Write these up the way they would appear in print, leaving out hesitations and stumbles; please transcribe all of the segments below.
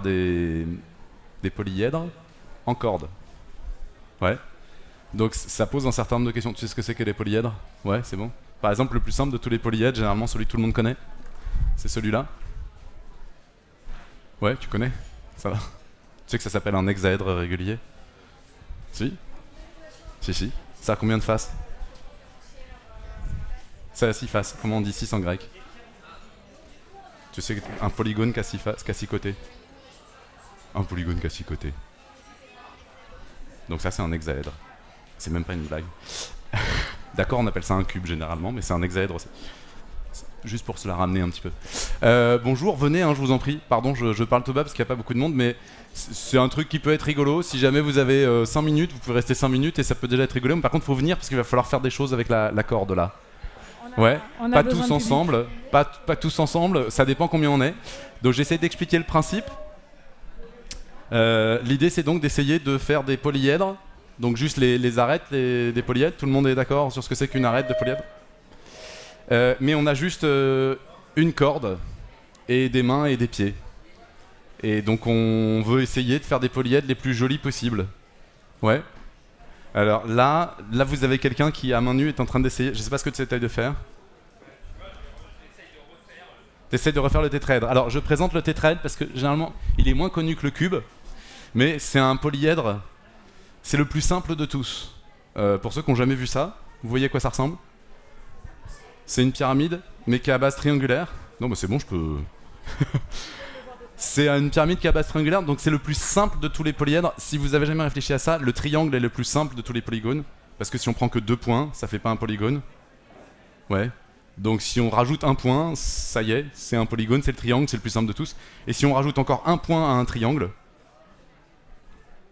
des polyèdres en corde. Ouais. Donc ça pose un certain nombre de questions. Tu sais ce que c'est que les polyèdres? Ouais, c'est bon. Par exemple, le plus simple de tous les polyèdres, généralement celui que tout le monde connaît, c'est celui-là. Ouais, tu connais? Ça va. Tu sais que ça s'appelle un hexaèdre régulier? Si? Si. Ça a combien de faces? Ça a 6 faces. Comment on dit 6 en grec? Tu sais un polygone qui a 6 faces, qui a 6 côtés. Un polygone qui a 6 côtés. Donc ça c'est un hexaèdre. C'est même pas une blague. D'accord, on appelle ça un cube généralement, mais c'est un hexaèdre aussi. Juste pour se la ramener un petit peu. Bonjour, venez, hein, je vous en prie. Pardon, je parle tout bas parce qu'il n'y a pas beaucoup de monde, mais c'est un truc qui peut être rigolo. Si jamais vous avez 5 minutes, vous pouvez rester 5 minutes et ça peut déjà être rigolo. Mais par contre, il faut venir parce qu'il va falloir faire des choses avec la corde là. Ouais, pas tous ensemble, pas tous ensemble, ça dépend combien on est. Donc j'essaie d'expliquer le principe. L'idée c'est donc d'essayer de faire des polyèdres. Donc juste les arêtes des polyèdres. Tout le monde est d'accord sur ce que c'est qu'une arête de polyèdre? Mais on a juste une corde et des mains et des pieds. Et donc on veut essayer de faire des polyèdres les plus jolis possibles. Ouais. Alors là vous avez quelqu'un qui à main nue est en train d'essayer. Je sais pas ce que tu essayes de faire. T'essayes de refaire le tétraèdre. Alors je présente le tétraèdre parce que généralement il est moins connu que le cube, mais c'est un polyèdre. C'est le plus simple de tous. Pour ceux qui n'ont jamais vu ça, vous voyez à quoi ça ressemble? C'est une pyramide, mais qui est à base triangulaire. Non, bah c'est bon, je peux. C'est une pyramide qui est à base triangulaire, donc c'est le plus simple de tous les polyèdres. Si vous avez jamais réfléchi à ça, le triangle est le plus simple de tous les polygones. Parce que si on prend que 2 points, ça fait pas un polygone. Ouais. Donc si on rajoute un point, ça y est, c'est un polygone, c'est le triangle, c'est le plus simple de tous. Et si on rajoute encore un point à un triangle,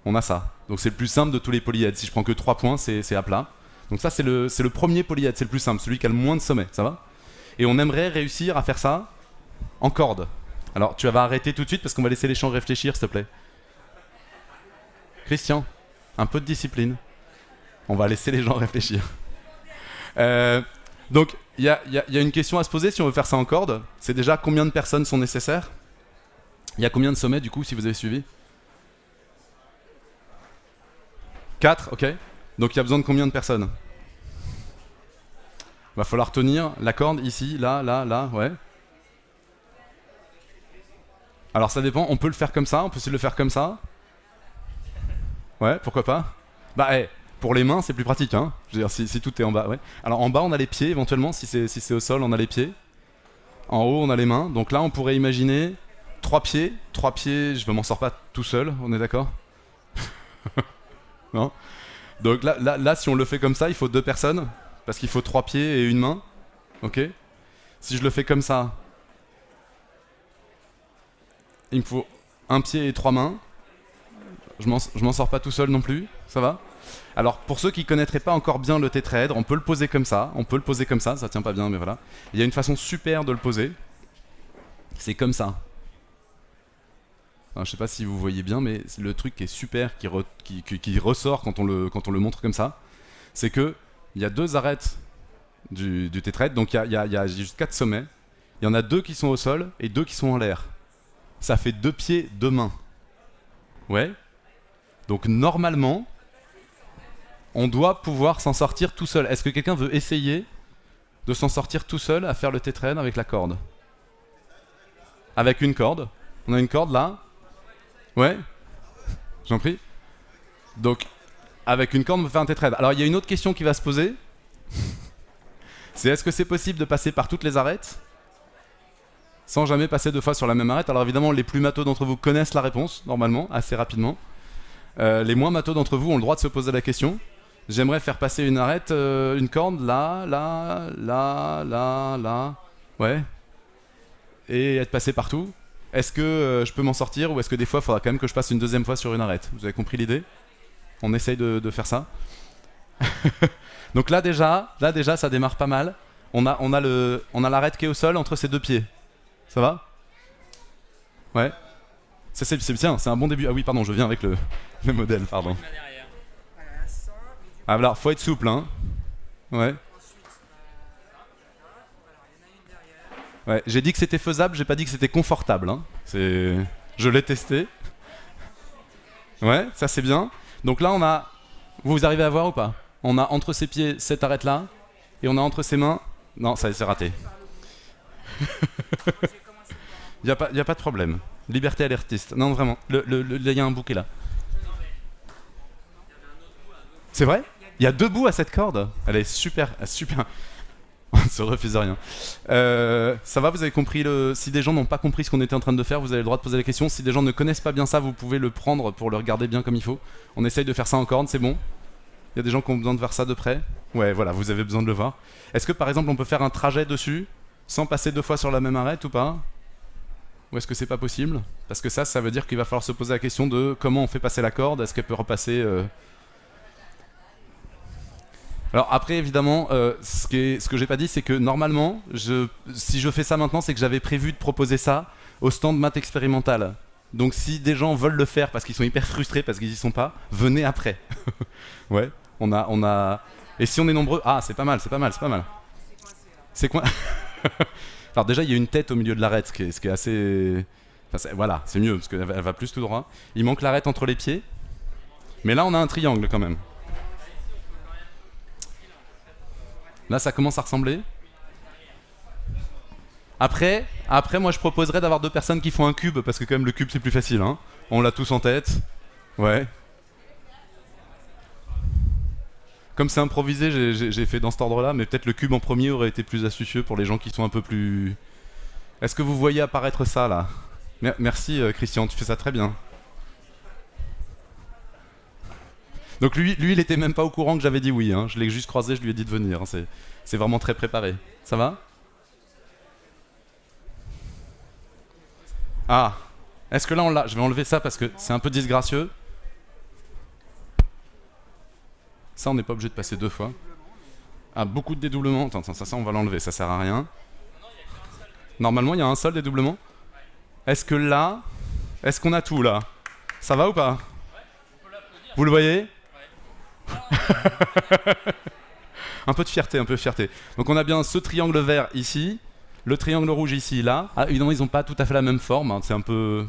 on a ça. Donc c'est le plus simple de tous les polyèdres. Si je prends que 3 points, c'est à plat. Donc ça c'est le premier polyèdre, c'est le plus simple, celui qui a le moins de sommets, ça va? Et on aimerait réussir à faire ça en corde. Alors tu vas arrêter tout de suite parce qu'on va laisser les gens réfléchir, s'il te plaît. Christian, un peu de discipline. On va laisser les gens réfléchir. Donc il y a une question à se poser si on veut faire ça en corde. C'est déjà combien de personnes sont nécessaires? Il y a combien de sommets du coup si vous avez suivi? 4, ok. Donc il y a besoin de combien de personnes? Va falloir tenir la corde ici, là, ouais. Alors ça dépend, on peut le faire comme ça, on peut essayer de le faire comme ça. Ouais, pourquoi pas? Bah pour les mains c'est plus pratique, hein. Je veux dire si tout est en bas, ouais. Alors en bas on a les pieds éventuellement, si c'est au sol on a les pieds. En haut on a les mains, donc là on pourrait imaginer 3 pieds, je m'en sors pas tout seul, on est d'accord? Non? Donc là, si on le fait comme ça, il faut 2 personnes, parce qu'il faut 3 pieds et une main. Ok? Si je le fais comme ça, il me faut 1 pied et 3 mains. Je m'en sors pas tout seul non plus, ça va? Alors pour ceux qui connaîtraient pas encore bien le tétraèdre, on peut le poser comme ça, ça tient pas bien mais voilà. Il y a une façon super de le poser, c'est comme ça. Enfin, je sais pas si vous voyez bien, mais le truc qui est super, qui ressort quand on le montre comme ça, c'est que il y a 2 arêtes du tétraèdre, donc il y a juste 4 sommets. Il y en a 2 qui sont au sol et 2 qui sont en l'air. Ça fait 2 pieds, 2 mains. Ouais. Donc normalement, on doit pouvoir s'en sortir tout seul. Est-ce que quelqu'un veut essayer de s'en sortir tout seul à faire le tétraèdre avec la corde? Avec une corde. On a une corde là. Ouais. J'en prie. Donc, avec une corde, on peut faire un tétraèdre. Alors, il y a une autre question qui va se poser. C'est est-ce que c'est possible de passer par toutes les arêtes sans jamais passer 2 fois sur la même arête? Alors évidemment, les plus matheux d'entre vous connaissent la réponse, normalement, assez rapidement. Les moins matheux d'entre vous ont le droit de se poser la question. J'aimerais faire passer une arête, une corde, là, ouais. Et être passé partout. Est-ce que je peux m'en sortir ou est-ce que des fois il faudra quand même que je passe une 2e fois sur une arête? Vous avez compris l'idée? On essaye de faire ça. Donc là déjà ça démarre pas mal. On a l'arête qui est au sol entre ses 2 pieds. Ça va? Ouais. C'est bien, c'est un bon début. Ah oui, pardon, je viens avec le modèle, pardon. Ah voilà, faut être souple, hein. Ouais. Ouais, j'ai dit que c'était faisable, j'ai pas dit que c'était confortable, hein. Je l'ai testé. Ouais, ça c'est bien. Donc là, on a... Vous arrivez à voir ou pas? On a entre ses pieds cette arête-là, et on a entre ses mains... Non, ça c'est raté. Il n'y a pas de problème. Liberté à l'artiste. Non, vraiment. Il y a un bouquet là. C'est vrai? Il y a 2 bouts à cette corde. Elle est super, super. On ne se refuse rien. Ça va, vous avez compris Si des gens n'ont pas compris ce qu'on était en train de faire, vous avez le droit de poser la question. Si des gens ne connaissent pas bien ça, vous pouvez le prendre pour le regarder bien comme il faut. On essaye de faire ça en corde, c'est bon. Il y a des gens qui ont besoin de voir ça de près. Ouais, voilà, vous avez besoin de le voir. Est-ce que par exemple on peut faire un trajet dessus sans passer 2 fois sur la même arête ou pas? Ou est-ce que c'est pas possible? Parce que ça veut dire qu'il va falloir se poser la question de comment on fait passer la corde. Est-ce qu'elle peut repasser Alors après évidemment, ce que j'ai pas dit, c'est que normalement, si je fais ça maintenant, c'est que j'avais prévu de proposer ça au stand maths expérimental. Donc si des gens veulent le faire parce qu'ils sont hyper frustrés parce qu'ils y sont pas, venez après. Ouais, on a. Et si on est nombreux, ah c'est pas mal, c'est pas mal, c'est pas mal. C'est quoi? Alors déjà il y a une tête au milieu de l'arête, ce qui est assez. Enfin, voilà, c'est mieux parce qu'elle va plus tout droit. Il manque l'arête entre les pieds, mais là on a un triangle quand même. Là, ça commence à ressembler. Après, moi, je proposerais d'avoir 2 personnes qui font un cube, parce que quand même, le cube, c'est plus facile. Hein. On l'a tous en tête. Ouais. Comme c'est improvisé, j'ai fait dans cet ordre-là, mais peut-être le cube en premier aurait été plus astucieux pour les gens qui sont un peu plus... Est-ce que vous voyez apparaître ça, là? Merci, Christian, tu fais ça très bien. Donc lui, il était même pas au courant que j'avais dit oui. Hein. Je l'ai juste croisé, je lui ai dit de venir. Hein. C'est vraiment très préparé. Ça va? Ah. Est-ce que là on l'a? Je vais enlever ça parce que c'est un peu disgracieux. Ça, on n'est pas obligé de passer 2 fois. Ah, beaucoup de dédoublements. Attends, ça, on va l'enlever. Ça sert à rien. Normalement, il y a un seul dédoublement. Est-ce que là... Est-ce qu'on a tout là? Ça va ou pas? Vous le voyez? Un peu de fierté, un peu de fierté. Donc on a bien ce triangle vert ici, le triangle rouge ici, là. Ah, évidemment, ils n'ont pas tout à fait la même forme. Hein. C'est un peu...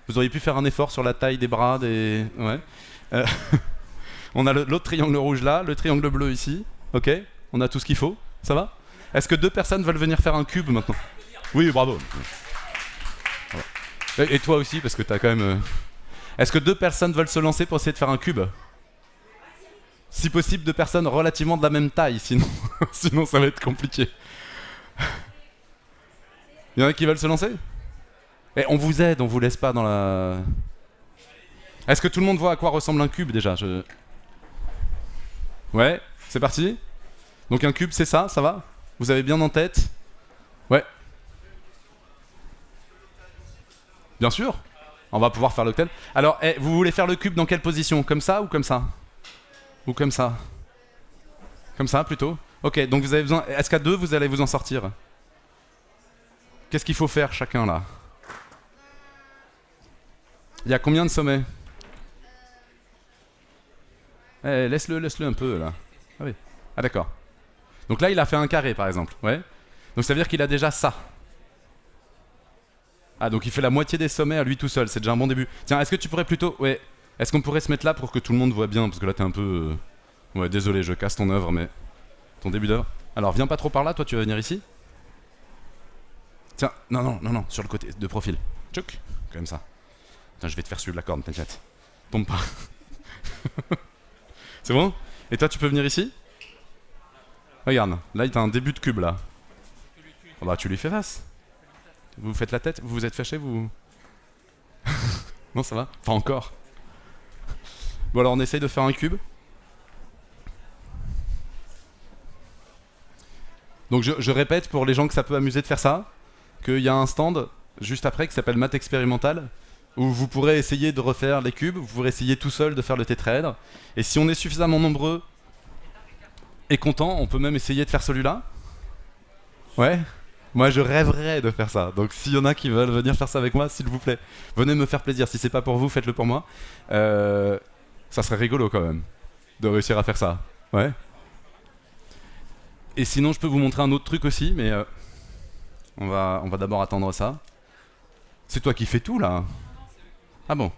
Vous auriez pu faire un effort sur la taille des bras, des... Ouais. On a l'autre triangle rouge là, le triangle bleu ici. Ok, on a tout ce qu'il faut. Ça va? Est-ce que 2 personnes veulent venir faire un cube maintenant? Oui, bravo. Et toi aussi, parce que t'as quand même... Est-ce que 2 personnes veulent se lancer pour essayer de faire un cube? Si possible, 2 personnes relativement de la même taille, sinon, sinon ça va être compliqué. Il y en a qui veulent se lancer? Et on vous aide, on vous laisse pas dans la... Est-ce que tout le monde voit à quoi ressemble un cube déjà? Ouais, c'est parti. Donc un cube, c'est ça va? Vous avez bien en tête? Ouais. Bien sûr. On va pouvoir faire l'octet. Alors, vous voulez faire le cube dans quelle position? Comme ça ou comme ça? Ou comme ça? Comme ça, plutôt? Ok, donc vous avez besoin... Est-ce qu'à 2, vous allez vous en sortir? Qu'est-ce qu'il faut faire chacun, là? Il y a combien de sommets? Laisse-le un peu, là. Ah oui. Ah d'accord. Donc là, il a fait un carré, par exemple. Ouais. Donc ça veut dire qu'il a déjà ça. Ah, donc il fait la moitié des sommets à lui tout seul. C'est déjà un bon début. Tiens, est-ce que tu pourrais plutôt... Ouais. Est-ce qu'on pourrait se mettre là pour que tout le monde voit bien? Parce que là, t'es un peu... Ouais, désolé, je casse ton œuvre, mais... Ton début d'œuvre. Alors, viens pas trop par là, toi, tu vas venir ici. Tiens, non, sur le côté, de profil. Tchouk, comme ça. Tiens, je vais te faire suivre la corde, t'inquiète. Tombe pas. C'est bon? Et toi, tu peux venir ici? Regarde, là, il t'a un début de cube, là. Oh, bah, tu lui fais face. Vous faites la tête? Vous vous êtes fâché, vous? Non, ça va? Pas encore. Bon, alors, on essaye de faire un cube. Donc, je répète pour les gens que ça peut amuser de faire ça, qu'il y a un stand juste après qui s'appelle Maths Expérimental, où vous pourrez essayer de refaire les cubes, vous pourrez essayer tout seul de faire le tétraèdre. Et si on est suffisamment nombreux et contents, on peut même essayer de faire celui-là. Ouais. Moi, je rêverais de faire ça. Donc, s'il y en a qui veulent venir faire ça avec moi, s'il vous plaît, venez me faire plaisir. Si c'est pas pour vous, faites-le pour moi. Ça serait rigolo quand même de réussir à faire ça. Ouais. Et sinon, je peux vous montrer un autre truc aussi, mais on va d'abord attendre ça. C'est toi qui fais tout là. Ah bon.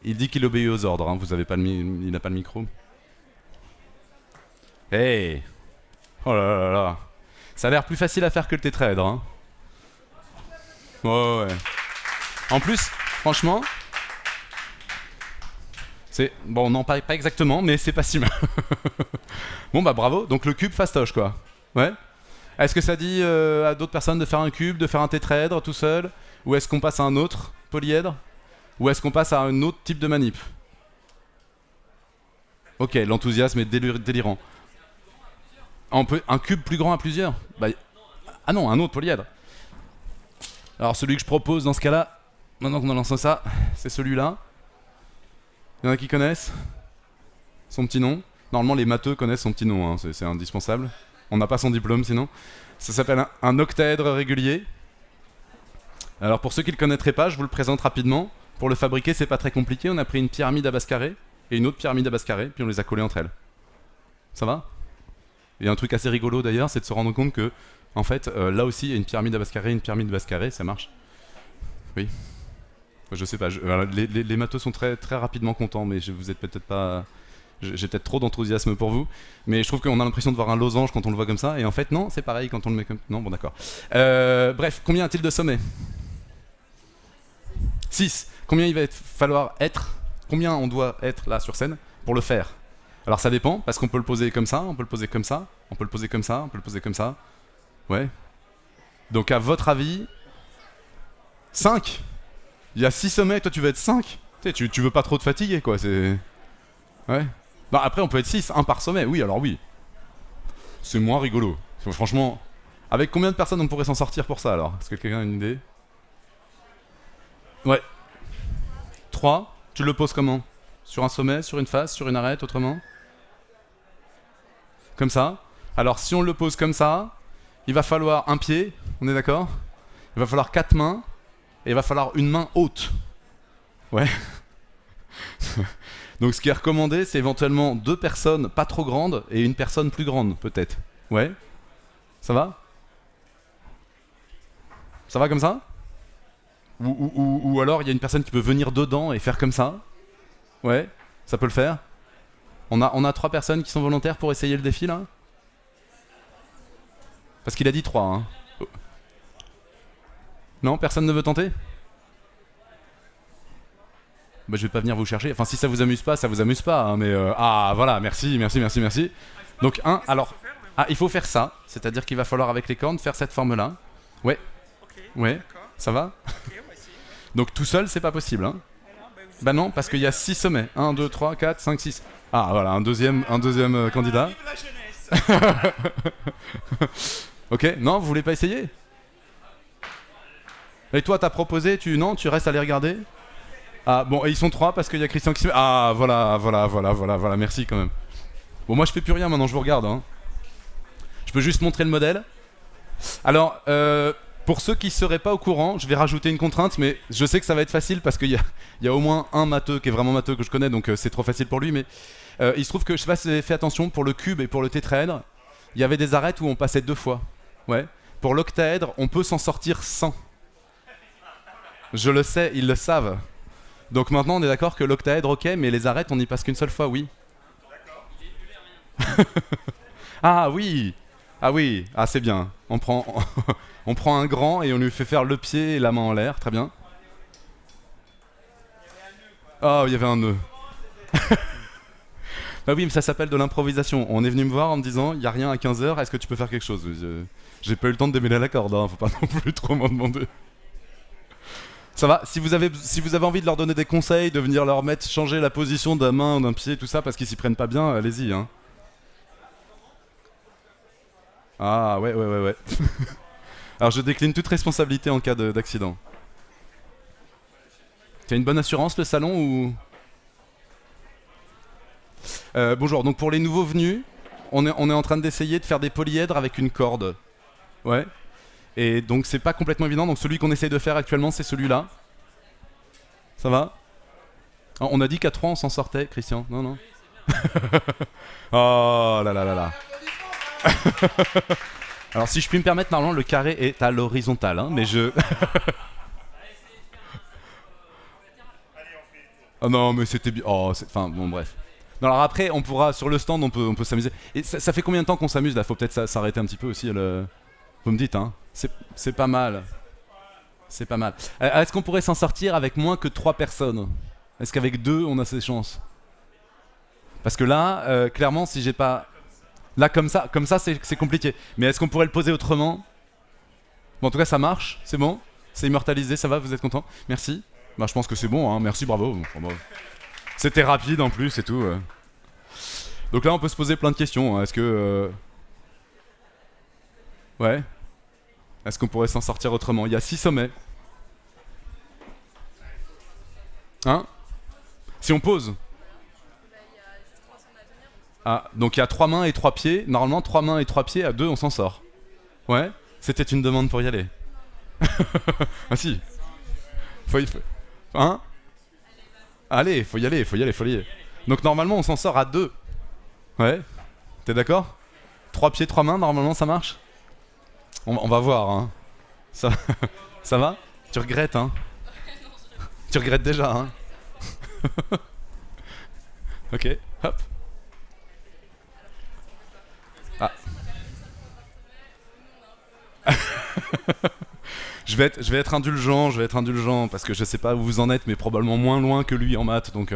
Il dit qu'il obéit aux ordres, hein. Vous avez pas il n'a pas le micro. Hey. Oh là là là là. Ça a l'air plus facile à faire que le tétraèdre, hein. Ouais, ouais. En plus, franchement, c'est... Bon, non, pas exactement, mais c'est pas si mal. Bon, bah bravo. Donc le cube fastoche, quoi. Ouais. Est-ce que ça dit à d'autres personnes de faire un cube, de faire un tétraèdre tout seul? Ou est-ce qu'on passe à un autre polyèdre? Ou est-ce qu'on passe à un autre type de manip? Ok, l'enthousiasme est délirant. Un cube plus grand à plusieurs? Bah, ah non, un autre polyèdre. Alors celui que je propose dans ce cas-là, maintenant qu'on a lancé ça, c'est celui-là. Il y en a qui connaissent son petit nom? Normalement les matheux connaissent son petit nom, hein. C'est indispensable. On n'a pas son diplôme sinon. Ça s'appelle un octaèdre régulier. Alors pour ceux qui ne le connaîtraient pas, je vous le présente rapidement. Pour le fabriquer, c'est pas très compliqué. On a pris une pyramide à base carrée et une autre pyramide à base carrée, puis on les a collées entre elles. Ça va? Il y a un truc assez rigolo d'ailleurs, c'est de se rendre compte que, en fait, là aussi, il y a une pyramide à base carrée, une pyramide à base carrée, ça marche. Oui. Je sais pas. Les matheux sont très très rapidement contents, mais vous êtes peut-être pas. J'ai peut-être trop d'enthousiasme pour vous, mais je trouve qu'on a l'impression de voir un losange quand on le voit comme ça, et en fait non, c'est pareil quand on le met comme... Non, bon d'accord. Bref, combien a-t-il de sommets? 6. Combien il va falloir être? Combien on doit être là sur scène pour le faire? Alors ça dépend, parce qu'on peut le poser comme ça, on peut le poser comme ça, on peut le poser comme ça, on peut le poser comme ça. Ouais. Donc à votre avis... 5. Il y a 6 sommets, toi tu veux être 5. Tu veux pas trop te fatiguer quoi, c'est... Ouais. Bah après on peut être 6, un par sommet, oui alors oui. C'est moins rigolo. Franchement, avec combien de personnes on pourrait s'en sortir pour ça alors? Est-ce que quelqu'un a une idée? Ouais. 3, tu le poses comment? Sur un sommet, sur une face, sur une arête, autrement? Comme ça. Alors si on le pose comme ça, il va falloir un pied, on est d'accord? Il va falloir 4 mains, et il va falloir une main haute. Ouais. Donc ce qui est recommandé, c'est éventuellement 2 personnes pas trop grandes et une personne plus grande, peut-être. Ouais. Ça va? Ça va comme ça? Ou alors il y a une personne qui peut venir dedans et faire comme ça. Ouais, ça peut le faire. On a 3 personnes qui sont volontaires pour essayer le défi là? Parce qu'il a dit 3, hein. Non, personne ne veut tenter? Bah je vais pas venir vous chercher. Enfin si ça vous amuse pas, ça vous amuse pas, hein, mais ah voilà, merci. Donc alors... Ah, il faut faire ça, c'est-à-dire qu'il va falloir avec les cornes faire cette forme-là. Ouais. Ouais, ça va? Donc tout seul, c'est pas possible, hein? Bah non, parce qu'il y a 6 sommets. 1, 2, 3, 4, 5, 6. Ah voilà, un deuxième candidat. Ok, non, vous voulez pas essayer? Et toi, t'as proposé, non, tu restes à les regarder? Ah bon, et ils sont 3 parce qu'il y a Christian qui se... Ah voilà, merci quand même. Bon, moi je fais plus rien maintenant, je vous regarde, hein. Je peux juste montrer le modèle. Alors, pour ceux qui seraient pas au courant, je vais rajouter une contrainte, mais je sais que ça va être facile parce qu'il y a au moins un matheux qui est vraiment matheux que je connais, donc c'est trop facile pour lui, mais il se trouve que, je sais pas si vous avez fait attention, pour le cube et pour le tétraèdre, il y avait des arêtes où on passait 2 fois. Ouais. Pour l'octaèdre, on peut s'en sortir sans. Je le sais, ils le savent. Donc maintenant, on est d'accord que l'octaèdre, ok, mais les arêtes, on n'y passe qu'une seule fois, oui. Ah oui. Ah oui, ah c'est bien. On prend un grand et on lui fait faire le pied et la main en l'air, très bien. Ah, il y avait un nœud. Bah oui, mais ça s'appelle de l'improvisation. On est venu me voir en me disant, il n'y a rien à 15h, est-ce que tu peux faire quelque chose? J'ai pas eu le temps de démêler la corde, hein, faut pas non plus trop m'en demander. Ça va, si vous avez envie de leur donner des conseils, de venir leur changer la position d'un main ou d'un pied, tout ça, parce qu'ils s'y prennent pas bien, allez-y, hein. Ah ouais. Alors je décline toute responsabilité en cas d'accident. Tu as une bonne assurance le salon ou... Bonjour, donc pour les nouveaux venus, on est en train d'essayer de faire des polyèdres avec une corde. Ouais. Et donc c'est pas complètement évident, donc celui qu'on essaye de faire actuellement c'est celui-là. Ça va? On a dit qu'à 3 on s'en sortait, Christian, non? Oh là là. Alors si je puis me permettre, normalement le carré est à l'horizontale, hein, mais je... Oh non, mais c'était bien. Oh, enfin, bon, bref. Non, alors après, on pourra, sur le stand, on peut s'amuser. Et ça fait combien de temps qu'on s'amuse là? Faut peut-être s'arrêter un petit peu aussi. Vous me dites, hein? C'est pas mal. C'est pas mal. Est-ce qu'on pourrait s'en sortir avec moins que 3 personnes? Est-ce qu'avec 2, on a ses chances? Parce que là, clairement, si j'ai pas. Là, comme ça c'est compliqué. Mais est-ce qu'on pourrait le poser autrement? Bon, en tout cas, ça marche. C'est bon? C'est immortalisé, ça va? Vous êtes content? Merci. Bah, je pense que c'est bon, hein. Merci, bravo. Bon, c'était rapide en plus et tout. Donc là, on peut se poser plein de questions. Hein. Est-ce que. Ouais. Est-ce qu'on pourrait s'en sortir autrement? Il y a 6 sommets. Hein? Si on pose. Ah, donc il y a 3 mains et 3 pieds. Normalement, 3 mains et 3 pieds, à 2, on s'en sort. Ouais? C'était une demande pour y aller. Ah si. Hein? Allez, faut y aller, faut y aller, faut y aller. Donc normalement, on s'en sort à 2. Ouais? T'es d'accord? 3 pieds, 3 mains, normalement, ça marche? On va voir, hein. Ça, ça va? Tu regrettes, hein? Tu regrettes déjà, hein? Ok, hop. Ah. Je vais être indulgent parce que je sais pas où vous en êtes, mais probablement moins loin que lui en maths, donc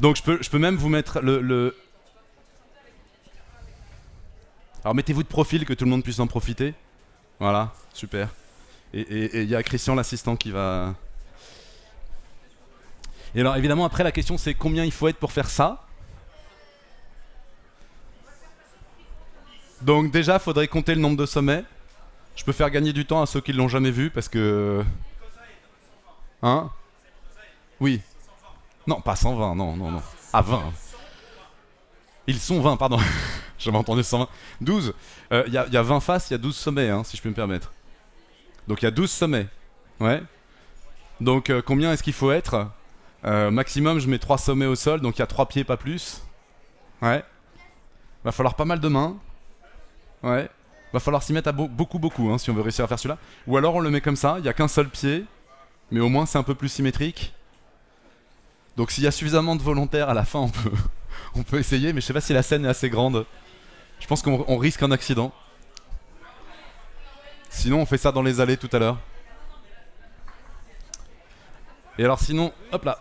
je peux même vous mettre le. Alors mettez-vous de profil que tout le monde puisse en profiter. Voilà, super. Et il y a Christian l'assistant qui va. Et alors évidemment après la question c'est combien il faut être pour faire ça. Donc déjà faudrait compter le nombre de sommets. Je peux faire gagner du temps à ceux qui l'ont jamais vu parce que. Hein? Oui. Non, pas 120, non, non, non. Ah 20. Ils sont 20, pardon. J'avais entendu 120. 12. Il y a 20 faces, il y a 12 sommets, hein, si je peux me permettre. Donc il y a 12 sommets. Ouais. Donc combien est-ce qu'il faut être? Maximum, je mets 3 sommets au sol, donc il y a 3 pieds, pas plus. Ouais. Va falloir pas mal de mains. Ouais. Va falloir s'y mettre à beaucoup, hein, si on veut réussir à faire celui-là. Ou alors on le met comme ça, il n'y a qu'un seul pied, mais au moins c'est un peu plus symétrique. Donc s'il y a suffisamment de volontaires à la fin, on peut essayer, mais je sais pas si la scène est assez grande. Je pense qu'on risque un accident. Sinon on fait ça dans les allées tout à l'heure. Et alors sinon, hop là.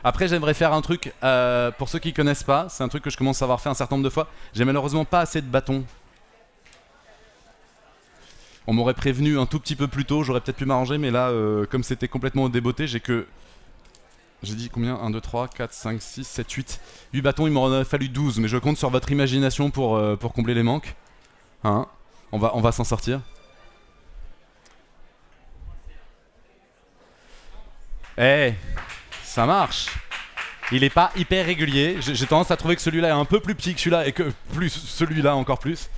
Après j'aimerais faire un truc, pour ceux qui connaissent pas, c'est un truc que je commence à avoir fait un certain nombre de fois. J'ai malheureusement pas assez de bâtons. On m'aurait prévenu un tout petit peu plus tôt, j'aurais peut-être pu m'arranger, mais là, comme c'était complètement déboté, j'ai que... J'ai dit combien? 1, 2, 3, 4, 5, 6, 7, 8. 8 bâtons, il m'en aurait fallu 12, mais je compte sur votre imagination pour combler les manques. Hein? On va s'en sortir. Eh, ça marche. Il est pas hyper régulier. J'ai tendance à trouver que celui-là est un peu plus petit que celui-là et que plus celui-là encore plus.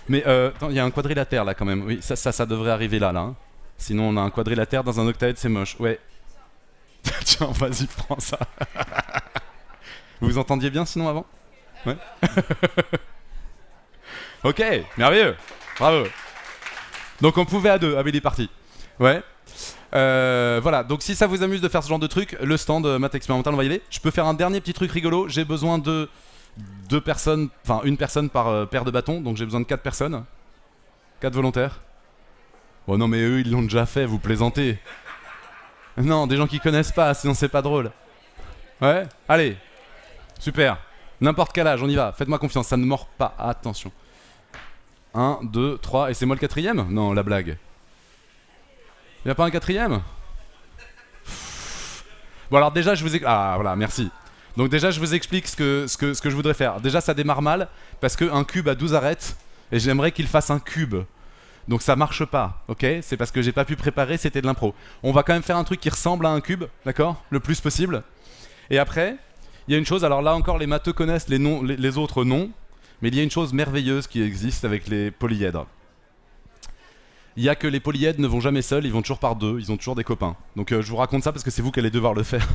Mais il y a un quadrilatère là quand même. Oui, ça devrait arriver là. Hein. Sinon, on a un quadrilatère dans un octaèdre, c'est moche. Ouais. Tiens, vas-y, prends ça. Vous vous entendiez bien sinon avant? Ouais. Ok, merveilleux. Bravo. Donc on pouvait à 2. Ah, mais il est parti. Ouais. Voilà, donc si ça vous amuse de faire ce genre de truc, le stand maths expérimental, on va y aller. Je peux faire un dernier petit truc rigolo. J'ai besoin de 2 personnes, enfin une personne par paire de bâtons, donc j'ai besoin de 4 personnes. 4 volontaires. Oh non mais eux ils l'ont déjà fait, vous plaisantez. Non, des gens qui connaissent pas, sinon c'est pas drôle. Ouais, allez. Super. N'importe quel âge, on y va. Faites-moi confiance, ça ne mord pas. Attention. 1, 2, 3, et c'est moi le 4ème? Non, la blague. Y'a pas un 4ème? Bon alors déjà je vous explique... Ah voilà, merci. Donc déjà je vous explique ce que je voudrais faire. Déjà ça démarre mal, parce qu'un cube a 12 arêtes, et j'aimerais qu'il fasse un cube. Donc ça marche pas, ok? C'est parce que j'ai pas pu préparer, c'était de l'impro. On va quand même faire un truc qui ressemble à un cube, d'accord? Le plus possible. Et après, il y a une chose, alors là encore les matheux connaissent, les autres non, mais il y a une chose merveilleuse qui existe avec les polyèdres. Il y a que les polyèdres ne vont jamais seuls, ils vont toujours par 2, ils ont toujours des copains. Donc je vous raconte ça parce que c'est vous qui allez devoir le faire.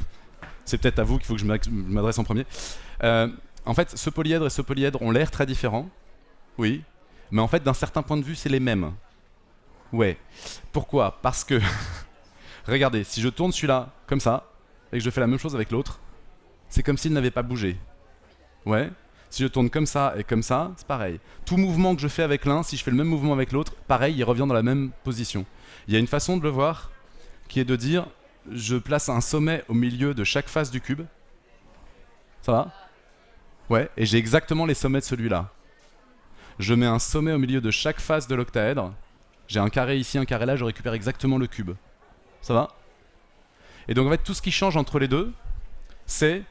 C'est peut-être à vous qu'il faut que je m'adresse en premier. En fait, ce polyèdre et ce polyèdre ont l'air très différents, oui, mais en fait d'un certain point de vue c'est les mêmes. Ouais. Pourquoi? Parce que, regardez, si je tourne celui-là comme ça, et que je fais la même chose avec l'autre, c'est comme s'il n'avait pas bougé. Ouais. Si je tourne comme ça et comme ça, c'est pareil. Tout mouvement que je fais avec l'un, si je fais le même mouvement avec l'autre, pareil, il revient dans la même position. Il y a une façon de le voir, qui est de dire, je place un sommet au milieu de chaque face du cube. Ça va? Ouais, et j'ai exactement les sommets de celui-là. Je mets un sommet au milieu de chaque face de l'octaèdre. J'ai un carré ici, un carré là, je récupère exactement le cube. Ça va? Et donc en fait, tout ce qui change entre les deux, c'est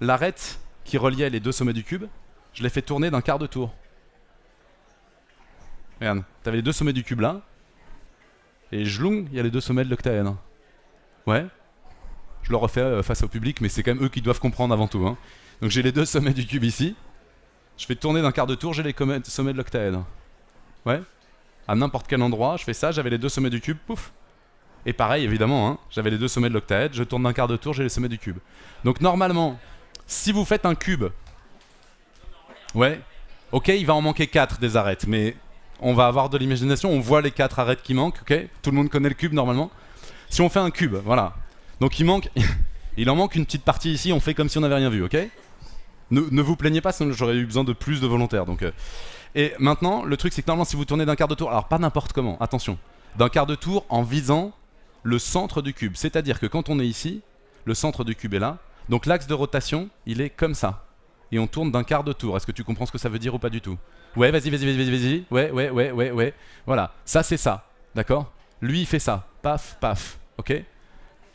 l'arête qui reliait les deux sommets du cube. Je l'ai fait tourner d'un quart de tour. Regarde, t'avais les deux sommets du cube là. Et jlong, il y a les deux sommets de l'octaèdre. Ouais. Je le refais face au public, mais c'est quand même eux qui doivent comprendre avant tout. Hein. Donc j'ai les deux sommets du cube ici. Je fais tourner d'un quart de tour, j'ai les sommets de l'octaèdre. Ouais. À n'importe quel endroit, je fais ça, j'avais les deux sommets du cube, pouf. Et pareil, évidemment, hein, j'avais les deux sommets de l'octaèdre, je tourne d'un quart de tour, j'ai les sommets du cube. Donc normalement, si vous faites un cube, ouais, ok, il va en manquer 4 des arêtes, mais on va avoir de l'imagination, on voit les 4 arêtes qui manquent, ok. Tout le monde connaît le cube normalement. Si on fait un cube, voilà. Donc il manque, il en manque une petite partie ici, on fait comme si on n'avait rien vu, ok. Ne vous plaignez pas, sinon j'aurais eu besoin de plus de volontaires. Donc, Et maintenant, le truc c'est que normalement si vous tournez d'un quart de tour, alors pas n'importe comment, attention, d'un quart de tour en visant le centre du cube. C'est-à-dire que quand on est ici, le centre du cube est là, donc l'axe de rotation, il est comme ça. Et on tourne d'un quart de tour. Est-ce que tu comprends ce que ça veut dire ou pas du tout? Ouais, vas-y. Ouais. Voilà, ça c'est ça, d'accord? Lui il fait ça, paf, paf, ok?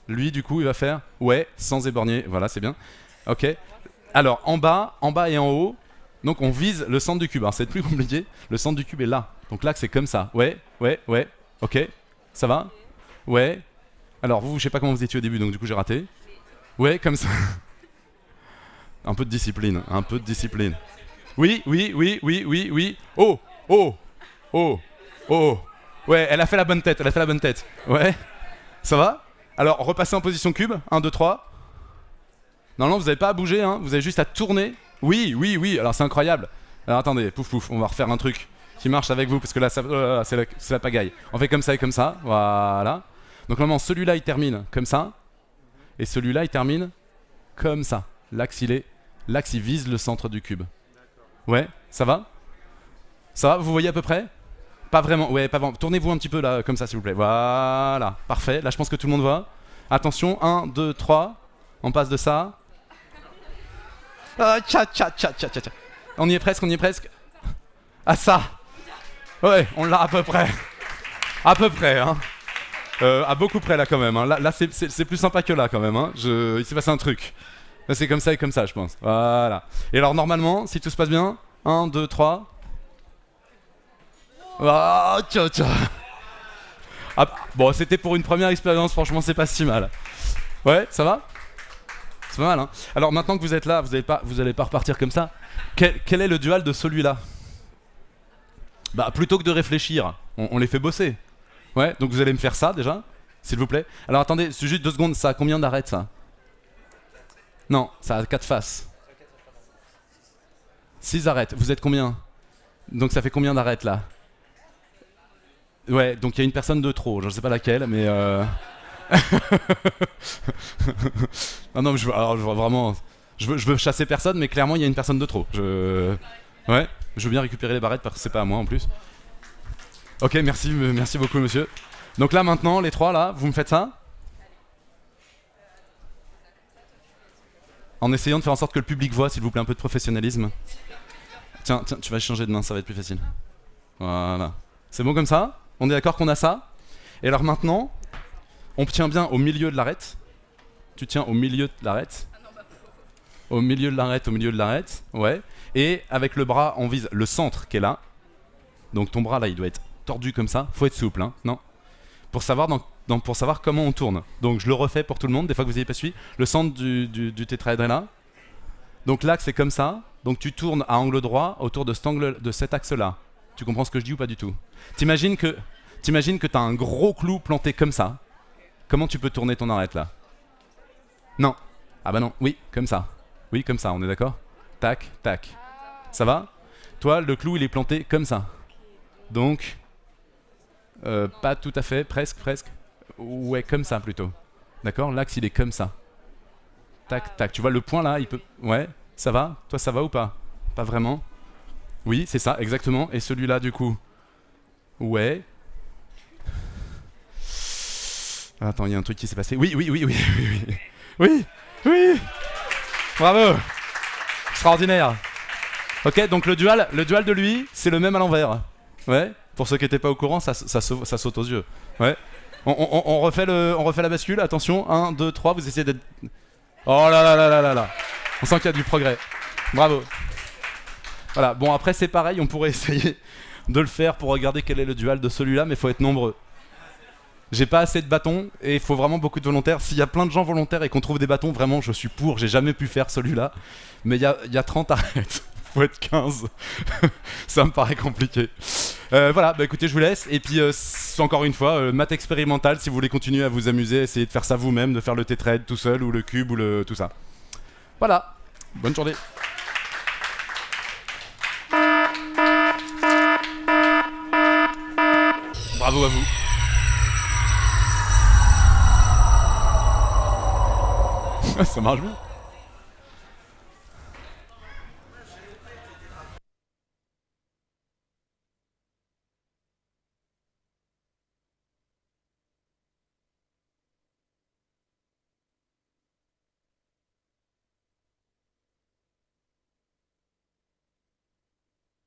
Lui du coup il va faire, ouais, sans éborgner, voilà c'est bien, ok? Alors en bas et en haut, donc on vise le centre du cube. Alors c'est plus compliqué, le centre du cube est là. Donc là c'est comme ça. Ouais, ok. Ça va? Ouais. Alors vous, je sais pas comment vous étiez au début, donc du coup j'ai raté. Ouais, comme ça. Un peu de discipline, un peu de discipline. Oui. Oh. Ouais, elle a fait la bonne tête, Ouais. Ça va? Alors repassez en position cube. 1, 2, 3. Non, vous n'avez pas à bouger, hein. Vous avez juste à tourner. Oui. Alors c'est incroyable. Alors attendez, pouf, on va refaire un truc qui marche avec vous parce que là, c'est la pagaille. On fait comme ça et comme ça. Voilà. Donc normalement, celui-là il termine comme ça. Et celui-là il termine comme ça. L'axe il vise le centre du cube. Ouais, ça va? Ça va? Vous voyez à peu près? Pas vraiment. Ouais, pas vraiment. Tournez-vous un petit peu là, comme ça s'il vous plaît. Voilà. Parfait. Là je pense que tout le monde voit. Attention, 1, 2, 3. On passe de ça. Tcha. On y est presque. Ah ça. Ouais, on l'a à peu près. À peu près, hein. À beaucoup près là quand même. Hein. Là c'est plus sympa que là quand même. Hein. Il s'est passé un truc. Là c'est comme ça et comme ça je pense. Voilà. Et alors normalement, si tout se passe bien, 1, 2, 3. Tcha. Ah, bon, c'était pour une première expérience, franchement c'est pas si mal. Ouais, ça va? C'est pas mal, hein. Alors maintenant que vous êtes là, vous allez pas repartir comme ça. Quel est le dual de celui-là? Bah plutôt que de réfléchir, on les fait bosser. Ouais, donc vous allez me faire ça déjà, s'il vous plaît. Alors attendez, c'est juste 2 secondes, ça a combien d'arêtes ça? Non, ça a 4 faces. 6 arêtes, vous êtes combien? Donc ça fait combien d'arêtes là? Ouais, donc il y a une personne de trop, je sais pas laquelle, mais non, je veux vraiment... Je veux chasser personne, mais clairement il y a une personne de trop. Ouais, je veux bien récupérer les barrettes parce que c'est pas à moi en plus. Ok, merci beaucoup monsieur. Donc là maintenant, les 3 là, vous me faites ça? En essayant de faire en sorte que le public voit, s'il vous plaît, un peu de professionnalisme. Tiens, tu vas changer de main, ça va être plus facile. Voilà. C'est bon comme ça? On est d'accord qu'on a ça? Et alors maintenant, on tient bien au milieu de l'arête. Tu tiens au milieu de l'arête. Au milieu de l'arête, ouais. Et avec le bras, on vise le centre qui est là. Donc ton bras là, il doit être tordu comme ça. Faut être souple, hein. Non. Pour savoir comment on tourne. Donc je le refais pour tout le monde, des fois que vous n'avez pas suivi. Le centre du tétraèdre est là. Donc l'axe est comme ça. Donc tu tournes à angle droit autour de cet axe-là. Tu comprends ce que je dis ou pas du tout? T'imagines que t'as un gros clou planté comme ça. Comment tu peux tourner ton arête là? Non. Ah bah non, oui, comme ça. Oui, comme ça, on est d'accord? Tac, tac. Ça va? Toi, le clou il est planté comme ça. Donc, Pas tout à fait, presque, presque. Ouais, comme ça plutôt. D'accord, l'axe il est comme ça. Tac, tac. Tu vois le point là, il peut. Ouais, ça va? Toi ça va ou pas? Pas vraiment? Oui, c'est ça, exactement. Et celui-là du coup? Ouais. Attends, il y a un truc qui s'est passé. Oui, oui, oui, oui, oui, oui. Oui, oui. Bravo. Extraordinaire. Ok, donc le dual de lui, c'est le même à l'envers. Ouais. Pour ceux qui n'étaient pas au courant, ça saute aux yeux. Ouais. On refait la bascule. Attention, 1, 2, 3. Vous essayez d'être. Oh là là là là là là. On sent qu'il y a du progrès. Bravo. Voilà. Bon, après c'est pareil. On pourrait essayer de le faire pour regarder quel est le dual de celui-là, mais il faut être nombreux. J'ai pas assez de bâtons et il faut vraiment beaucoup de volontaires. S'il y a plein de gens volontaires et qu'on trouve des bâtons, vraiment je suis pour. J'ai jamais pu faire celui-là. Mais il y a 30 arêtes. Faut être 15. Ça me paraît compliqué. Voilà, bah écoutez, je vous laisse. Et puis, encore une fois, maths expérimentale, si vous voulez continuer à vous amuser, essayez de faire ça vous-même, de faire le tétrade tout seul ou le cube ou tout ça. Voilà, bonne journée. Bravo à vous. Ça marche bien.